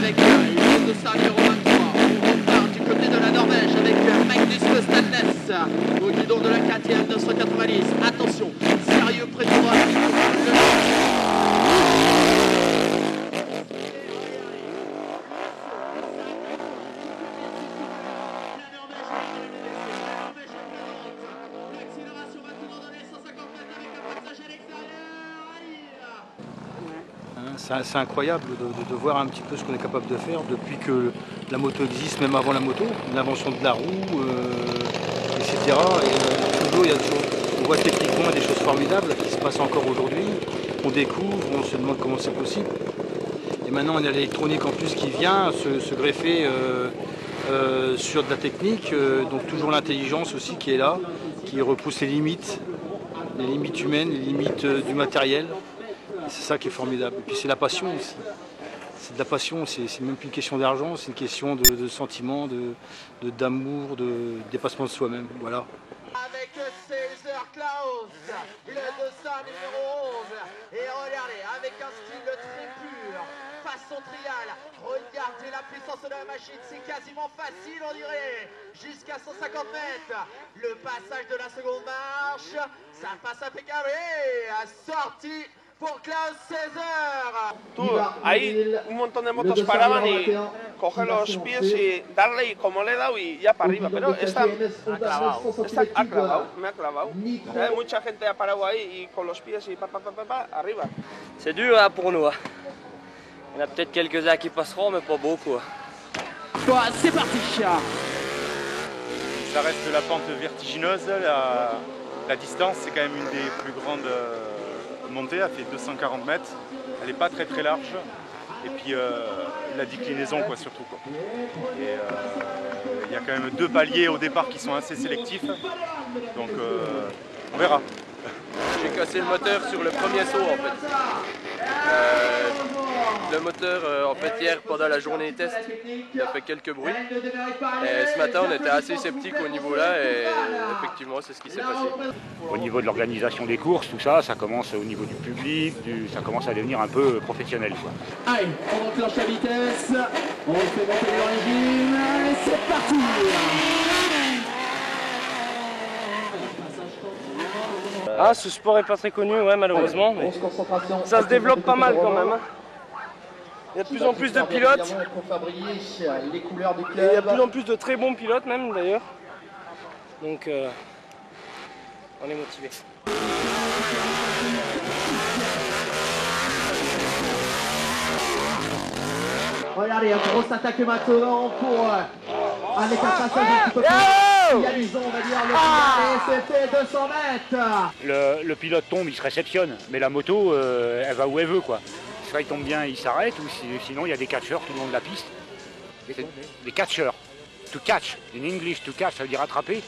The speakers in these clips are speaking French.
avec le 200 numéro 23. On repart du côté de la Norvège avec Magnus Stadnes au guidon de la KTM 990. Attention, sérieux près du droit. C'est incroyable de voir un petit peu ce qu'on est capable de faire depuis que la moto existe, même avant la moto, l'invention de la roue, etc. Et toujours, on voit techniquement des choses formidables qui se passent encore aujourd'hui. On découvre, on se demande comment c'est possible. Et maintenant, on a l'électronique en plus qui vient se greffer sur de la technique, donc toujours l'intelligence aussi qui est là, qui repousse les limites humaines, les limites du matériel. C'est ça qui est formidable. Et puis c'est la passion aussi. C'est de la passion, c'est même plus une question d'argent, c'est une question de sentiment, d'amour, de dépassement de soi-même. Voilà. Avec César Klaus, le 200 numéro 11. Et regardez, avec un style très pur, façon trial. Regardez la puissance de la machine, c'est quasiment facile on dirait. Jusqu'à 150 mètres. Le passage de la seconde marche, ça passe impeccable. Et sortie por Klaus César. Tú, ahí un montón de motos paraban y coge los pies y darle y como le he dado y ya para arriba. Pero esta ha clavado, me ha clavado. Mucha gente ha parado ahí y con los pies y arriba. C'est dur hein, pour nous. Il y en a peut-être quelques-uns qui passeront, mais pas beaucoup. C'est parti. Ça reste la pente vertigineuse. La distance, c'est quand même une des plus grandes montée, elle fait 240 mètres, elle n'est pas très large, et puis la déclinaison quoi, surtout. Quoi. Et il y a quand même 2 paliers au départ qui sont assez sélectifs, donc on verra. J'ai cassé le moteur sur le premier saut en fait. Le moteur en fait hier pendant la journée test, il a fait quelques bruits. Et ce matin on était assez sceptique au niveau là et effectivement c'est ce qui s'est passé. Au niveau de l'organisation des courses, tout ça, ça commence au niveau du public, ça commence à devenir un peu professionnel. Quoi. Allez, on enclenche la vitesse, on fait monter le régime, et c'est parti. Ah, ce sport est pas très connu, ouais, malheureusement. Mais ça se développe pas mal quand même. Il y a de plus en plus de pilotes. Et il y a de plus en plus de très bons pilotes même d'ailleurs. Donc on est motivé. Regardez, une grosse attaque maintenant pour avec un passage un petit peu plus réalisant, on va dire, le c'était 200 mètres. Le pilote tombe, il se réceptionne, mais la moto, elle va où elle veut, quoi. Soit il tombe bien, il s'arrête, ou sinon il y a des catcheurs tout le long de la piste. Des catcheurs. To catch, in English, to catch, ça veut dire attraper.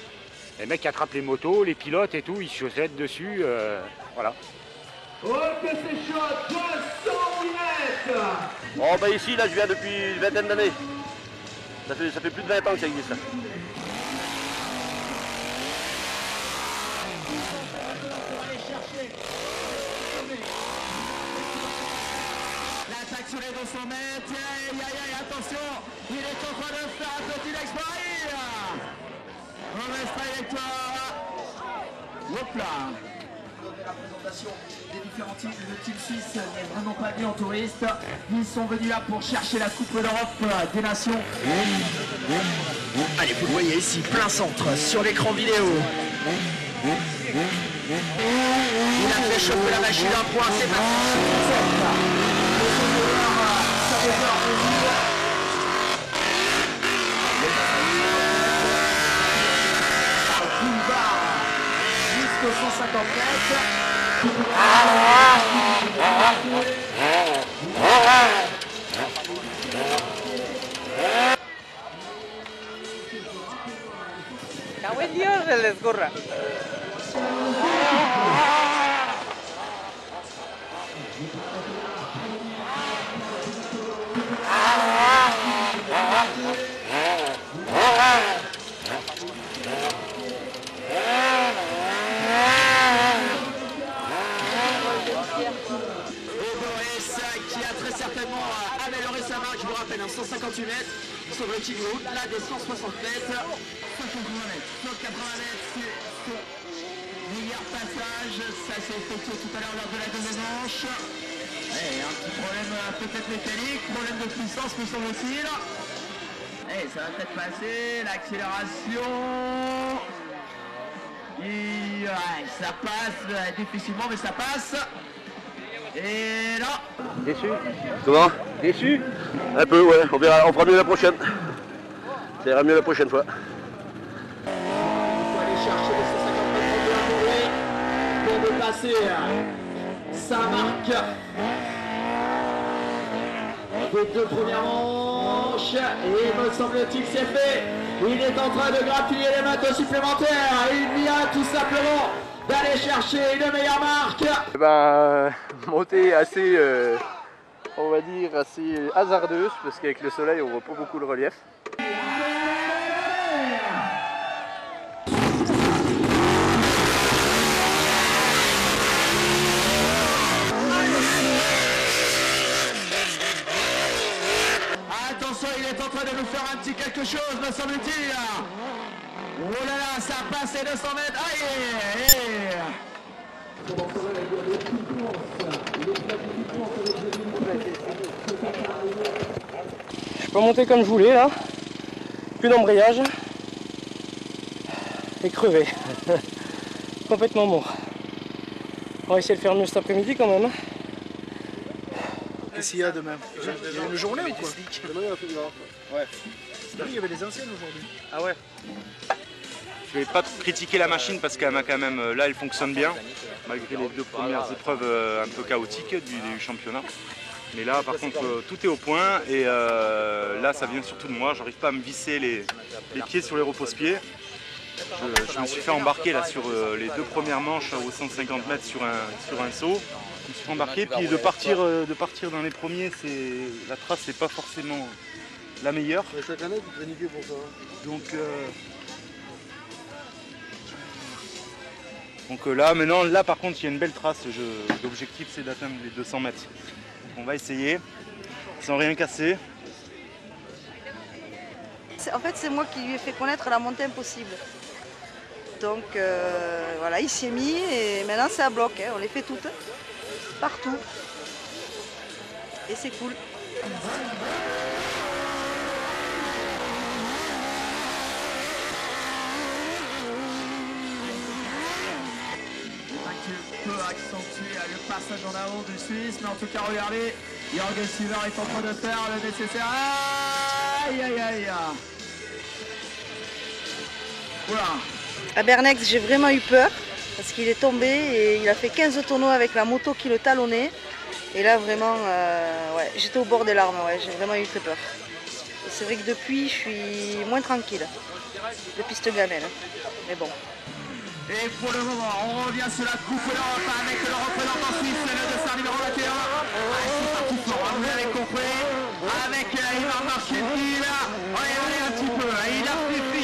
Les mecs qui attrapent les motos, les pilotes et tout, ils se jettent dessus, voilà. Oh que c'est chaud, 208 mètres. Oh bah ici, là je viens depuis une vingtaine d'années. Ça fait plus de 20 ans que ça existe. L'attaque sur les 200 mètres, attention, il est en train de faire un petit exploit. On reste trajectoire. Hop là. La présentation des différents teams, le team suisse n'est vraiment pas venu en touriste. Ils sont venus là pour chercher la Coupe d'Europe des Nations. Allez, vous le voyez ici, plein centre, sur l'écran vidéo. Il a fait chauffer la machine d'un point, c'est parti. Jusqu'aux 150 mètres. ¡Cago en Dios! Se les corra. a très certainement amélioré sa marque, je vous rappelle, 158 mètres sur le petit groupe, là des 160 mètres. 180 mètres, 180 mètres, c'est son meilleur passage, ça s'est effectué tout à l'heure lors de la deuxième manche. Et un petit problème peut-être mécanique, problème de puissance me semble-t-il. Et ça va peut-être passer, l'accélération. Et ouais, ça passe difficilement, mais ça passe. Et là. Déçu. Comment? Déçu? Un peu, ouais. On verra, on fera mieux la prochaine. Ça ira mieux la prochaine fois. Il faut aller chercher les 150 mètres pour dépasser sa marque des deux premières manches. Et il me semble-t-il que c'est fait. Il est en train de grappiller les mètres supplémentaires. Il vient tout simplement d'aller chercher une meilleure marque. Montée assez, on va dire, assez hasardeuse, parce qu'avec le soleil, on voit pas beaucoup le relief. Attention, il est en train de nous faire un petit quelque chose, me semble-t-il. Oh là là, ça passe les 200 mètres. Aïe! Je peux monter comme je voulais là. Plus d'embrayage. Et crevé. Complètement mort. On va essayer de faire mieux cet après-midi quand même. Qu'est-ce qu'il y a demain? Il y a une journée ou quoi? Demain il y a un peu de grave. Ouais. Il y avait des anciennes aujourd'hui. Ah ouais. Je vais pas critiquer la machine parce qu'elle m'a quand même, là elle fonctionne bien, malgré les deux premières épreuves un peu chaotiques du championnat. Mais là par contre tout est au point et là ça vient surtout de moi, j'arrive pas à me visser les pieds sur les repose-pieds. Je me suis fait embarquer là sur les deux premières manches aux 150 mètres sur un saut. Je me suis fait embarquer, puis de partir dans les premiers, la trace c'est pas forcément la meilleure. Chaque année vous planifiez pour ça. Donc là, maintenant, là par contre, il y a une belle trace. L'objectif, c'est d'atteindre les 200 mètres. On va essayer, sans rien casser. En fait, c'est moi qui lui ai fait connaître la montée impossible. Donc voilà, il s'y est mis et maintenant c'est à bloc. Hein. On les fait toutes, partout. Et c'est cool. Peut accentuer le passage en avant du Suisse, mais en tout cas regardez, Jürgen Silver est en train de faire le nécessaire. Aïe aïe aïe. Voilà. À Bernex, j'ai vraiment eu peur parce qu'il est tombé et il a fait 15 tonneaux avec la moto qui le talonnait. Et là vraiment, ouais, j'étais au bord des larmes, ouais, j'ai vraiment eu très peur. Et c'est vrai que depuis, je suis moins tranquille, depuis cette gamelle. Mais bon. Et pour le moment, on revient sur la coupe d'Europe avec le représentant suisse, le dossard numéro 21. C'est parti fort, vous avez compris. Avec Ivan Marchetti, là, regardez un petit peu. Il a fait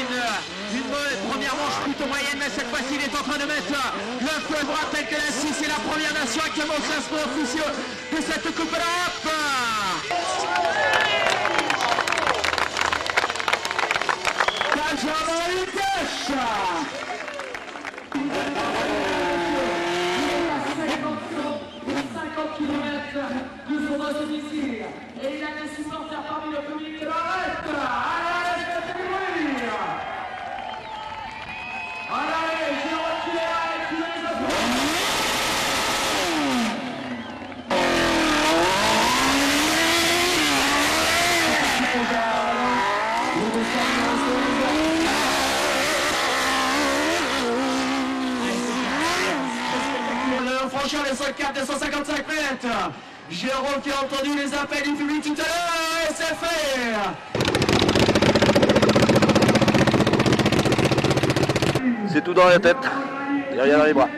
une première manche plutôt moyenne, mais cette fois-ci, il est en train de mettre le feu droit tel que la Suisse est la première nation actuellement au classement officiel de cette coupe d'Europe. Benjamin Hüttich. Et il a des supporters parmi le public de l'arrête. Allez, c'est lui. Allez, j'ai reculé avec les franchir les 104 des 155 mètres. Jérôme qui a entendu les appels du public tout à l'heure et c'est fait. C'est tout dans la tête, il n'y a rien dans les bras.